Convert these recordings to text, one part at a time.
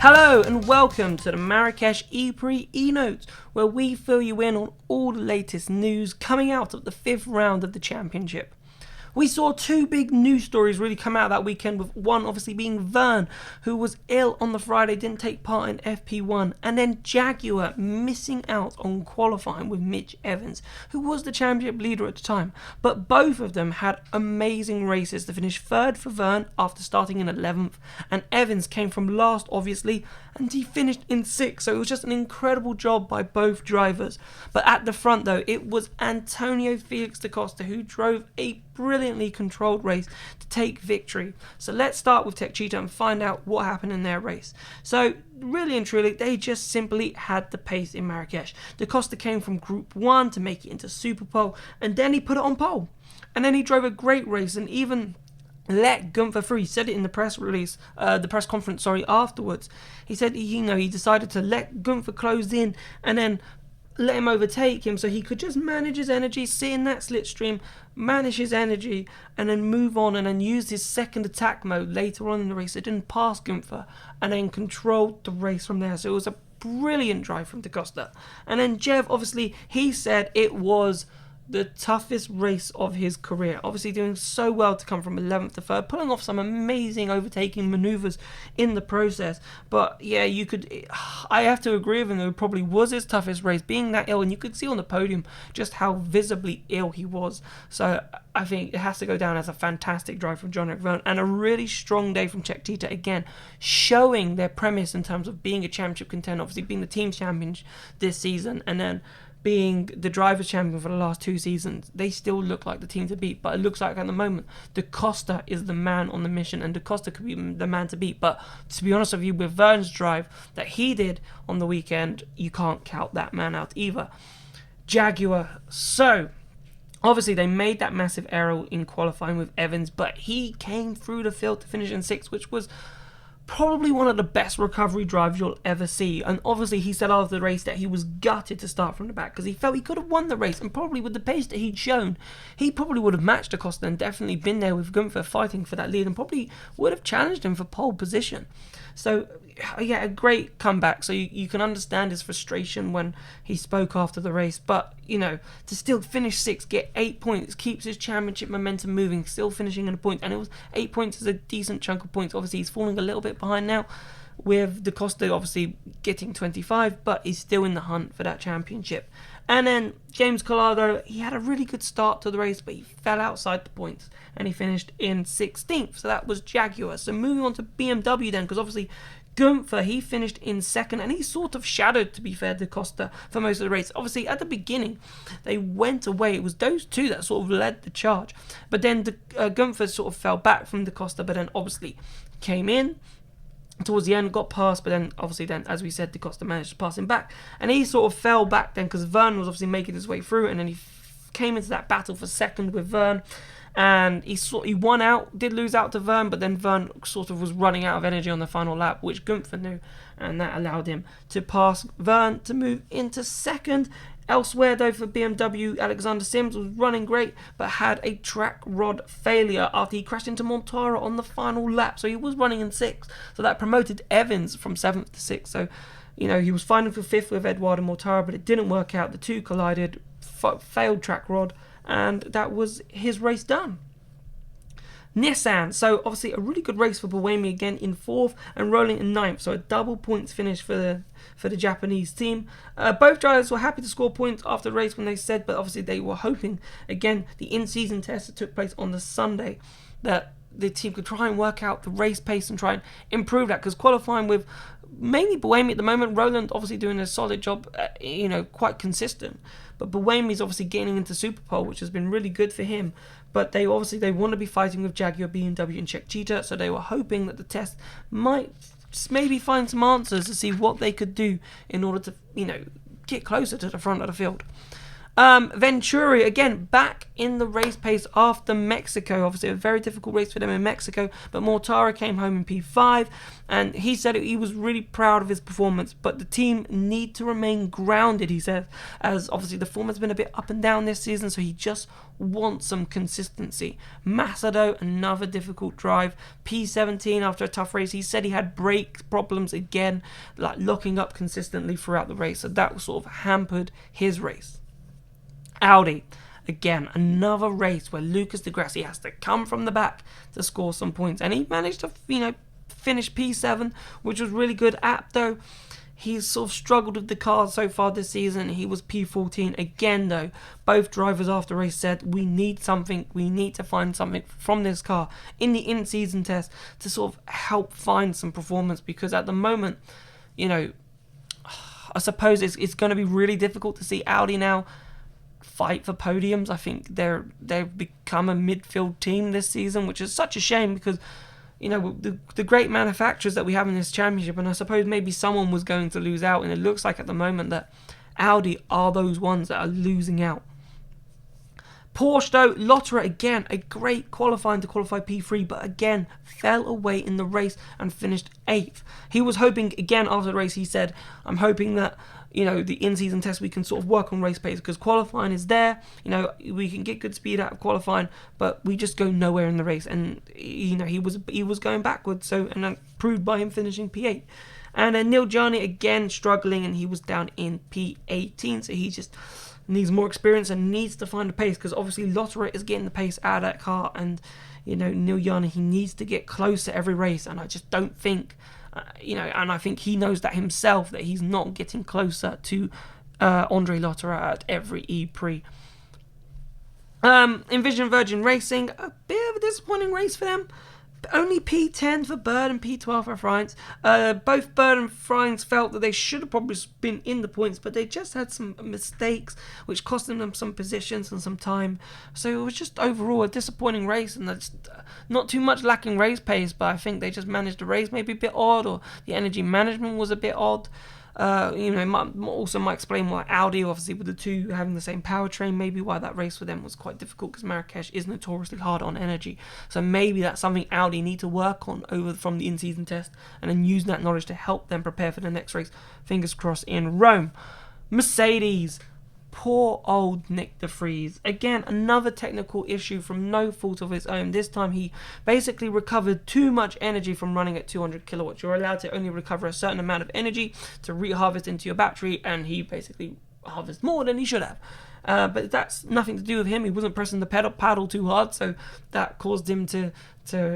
Hello and welcome to the Marrakesh E-Prix E-Notes, where we fill you in on all the latest news coming out of the 5th round of the championship. We saw two big news stories really come out that weekend, with one obviously being Verne, who was ill on the Friday, didn't take part in FP1, and then Jaguar missing out on qualifying with Mitch Evans, who was the championship leader at the time. But both of them had amazing races to finish third for Verne after starting in 11th, and Evans came from last obviously, and he finished in 6th, so it was just an incredible job by both drivers. But at the front though, it was Antonio Felix da Costa who drove a brilliantly controlled race to take victory. So let's start with Tech Cheetah and find out what happened in their race. So really and truly, they just simply had the pace in Marrakesh. Da Costa came from Group 1 to make it into Super Pole, and then he put it on pole. And then he drove a great race and even let Gunther through. He said it in the press conference afterwards. He said he decided to let Gunther close in and then let him overtake him so he could just manage his energy, sit in that slipstream, manage his energy, and then move on, and then use his second attack mode later on in the race. It didn't pass Gunther, and then controlled the race from there. So it was a brilliant drive from Da Costa. And then Jev, obviously, he said it was the toughest race of his career. Obviously doing so well to come from 11th to 3rd, pulling off some amazing overtaking manoeuvres in the process. But yeah, I have to agree with him, it probably was his toughest race, being that ill, and you could see on the podium just how visibly ill he was. So I think it has to go down as a fantastic drive from John Verne, and a really strong day from Tech Cheetah, again showing their premise in terms of being a championship contender, obviously being the team champion this season, and then being the drivers' champion for the last 2 seasons. They still look like the team to beat, but it looks like at the moment Da Costa is the man on the mission, and Da Costa could be the man to beat. But to be honest with you, with Verne's drive that he did on the weekend, you can't count that man out either. Jaguar, so obviously they made that massive error in qualifying with Evans, but he came through the field to finish in 6th, which was probably one of the best recovery drives you'll ever see. And obviously he said after the race that he was gutted to start from the back because he felt he could have won the race, and probably with the pace that he'd shown, he probably would have matched Da Costa and definitely been there with Gunther fighting for that lead, and probably would have challenged him for pole position. So yeah, a great comeback. So you can understand his frustration when he spoke after the race, but to still finish 6th, get 8 points, keeps his championship momentum moving, still finishing in a point, and it was 8 points is a decent chunk of points. Obviously he's falling a little bit behind now, with Da Costa obviously getting 25, but he's still in the hunt for that championship. And then James Collado, he had a really good start to the race, but he fell outside the points and he finished in 16th. So that was Jaguar. So moving on to BMW then, because obviously Gunther, he finished in 2nd, and he sort of shadowed, to be fair, Da Costa for most of the race. Obviously at the beginning they went away, it was those two that sort of led the charge, but then Gunther sort of fell back from Da Costa, but then obviously came in towards the end, got past, but then obviously as we said, Da Costa managed to pass him back, and he sort of fell back then because Verne was obviously making his way through, and then he came into that battle for 2nd with Verne, and he won out, did lose out to Verne, but then Verne sort of was running out of energy on the final lap, which Gunther knew, and that allowed him to pass Verne to move into 2nd. Elsewhere though for BMW, Alexander Sims was running great, but had a track rod failure after he crashed into Montara on the final lap, so he was running in 6th, so that promoted Evans from 7th to 6th. So he was fighting for 5th with Eduardo Mortara, but it didn't work out. The two collided, failed track rod, and that was his race done. Nissan, so obviously a really good race for Buemi, again in 4th and rolling in 9th, so a double points finish for the Japanese team. Both drivers were happy to score points after the race when they said, but obviously they were hoping, again, the in-season test that took place on the Sunday, that the team could try and work out the race pace and try and improve that, because qualifying with mainly Buemi at the moment, Roland obviously doing a solid job, quite consistent, but Buemi's obviously getting into Super Pole, which has been really good for him. But they want to be fighting with Jaguar, BMW and Tech Cheetah, so they were hoping that the test might maybe find some answers to see what they could do in order to get closer to the front of the field. Venturi, again, back in the race pace after Mexico. Obviously, a very difficult race for them in Mexico, but Mortara came home in P5, and he said he was really proud of his performance, but the team need to remain grounded, he said, as obviously the form has been a bit up and down this season, so he just wants some consistency. Macedo, another difficult drive. P17 after a tough race. He said he had brake problems again, like locking up consistently throughout the race, so that sort of hampered his race. Audi, again, another race where Lucas Di Grassi has to come from the back to score some points, and he managed to, finish P7, which was really good. Though, he's sort of struggled with the car so far this season. He was P14 again, though. Both drivers after race said, we need something, we need to find something from this car in the in-season test to sort of help find some performance, because at the moment, I suppose it's going to be really difficult to see Audi now fight for podiums. I think they've become a midfield team this season, which is such a shame, because the great manufacturers that we have in this championship, and I suppose maybe someone was going to lose out, and it looks like at the moment that Audi are those ones that are losing out. Porsche though, Lotterer again, a great qualifying to qualify P3, but again fell away in the race and finished 8th. He was hoping, again after the race, he said, I'm hoping that the in-season test we can sort of work on race pace, because qualifying is there, we can get good speed out of qualifying, but we just go nowhere in the race. And he was going backwards, and that proved by him finishing P8. And then Neil Giordmaina again struggling, and he was down in P18, so he just needs more experience and needs to find a pace, because obviously Lotterer is getting the pace out of that car, and Neil Giordmaina, he needs to get closer every race, and I just don't think and I think he knows that himself, that he's not getting closer to Andre Lotterer at every E-Prix. Envision Virgin Racing, a bit of a disappointing race for them. Only P10 for Bird and P12 for France. Both Bird and France felt that they should have probably been in the points, but they just had some mistakes which cost them some positions and some time. So it was just overall a disappointing race, and that's not too much lacking race pace, but I think they just managed the race maybe a bit odd, or the energy management was a bit odd. Might explain why Audi, obviously with the two having the same powertrain, maybe why that race for them was quite difficult, because Marrakesh is notoriously hard on energy. So maybe that's something Audi need to work on over from the in-season test, and then use that knowledge to help them prepare for the next race. Fingers crossed in Rome. Mercedes. Poor old Nick de Vries. Again, another technical issue from no fault of his own. This time he basically recovered too much energy from running at 200 kilowatts. You're allowed to only recover a certain amount of energy to reharvest into your battery, and he basically harvested more than he should have. But that's nothing to do with him. He wasn't pressing the paddle too hard, so that caused him to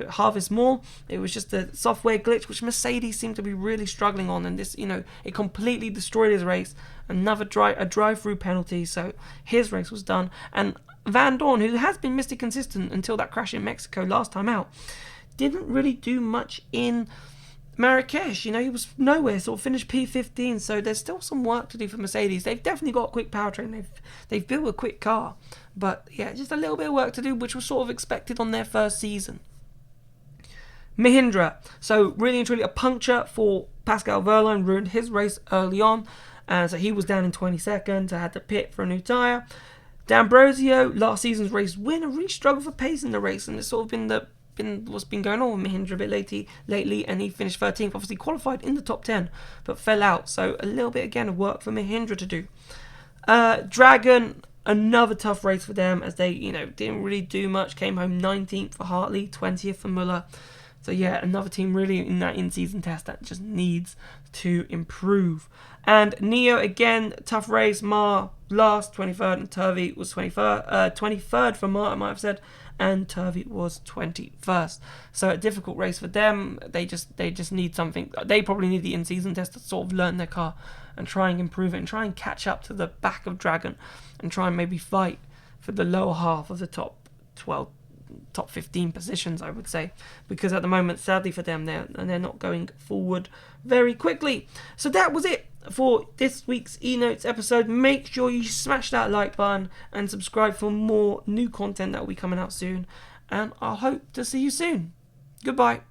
harvest more. It was just a software glitch, which Mercedes seemed to be really struggling on, and this, it completely destroyed his race. Another drive-through penalty, so his race was done. And Van Dorn, who has been Mr. Consistent until that crash in Mexico last time out, didn't really do much in Marrakesh. He was nowhere, sort of finished P15, so there's still some work to do for Mercedes. They've definitely got a quick powertrain, they've built a quick car, but yeah, just a little bit of work to do, which was sort of expected on their first season. Mahindra, so really and truly a puncture for Pascal Wehrlein, ruined his race early on, so he was down in 22nd, so had to pit for a new tyre. D'Ambrosio, last season's race winner, really struggled for pace in the race, and it's sort of been what's been going on with Mahindra a bit lately, and he finished 13th, obviously qualified in the top 10, but fell out, so a little bit again of work for Mahindra to do. Dragon, another tough race for them, as they didn't really do much, came home 19th for Hartley, 20th for Muller. So yeah, another team really in that in-season test that just needs to improve. And Neo, again, tough race. Mar last, 23rd, and Turvey was 23rd for Mar, I might have said, and Turvey was 21st. So a difficult race for them. They just need something. They probably need the in-season test to sort of learn their car and try and improve it and try and catch up to the back of Dragon and try and maybe fight for the lower half of the top 15 positions, I would say, because at the moment, sadly for them, they're not going forward very quickly. So that was it for this week's E-Notes episode. Make sure you smash that like button and subscribe for more new content that will be coming out soon, and I hope to see you soon. Goodbye.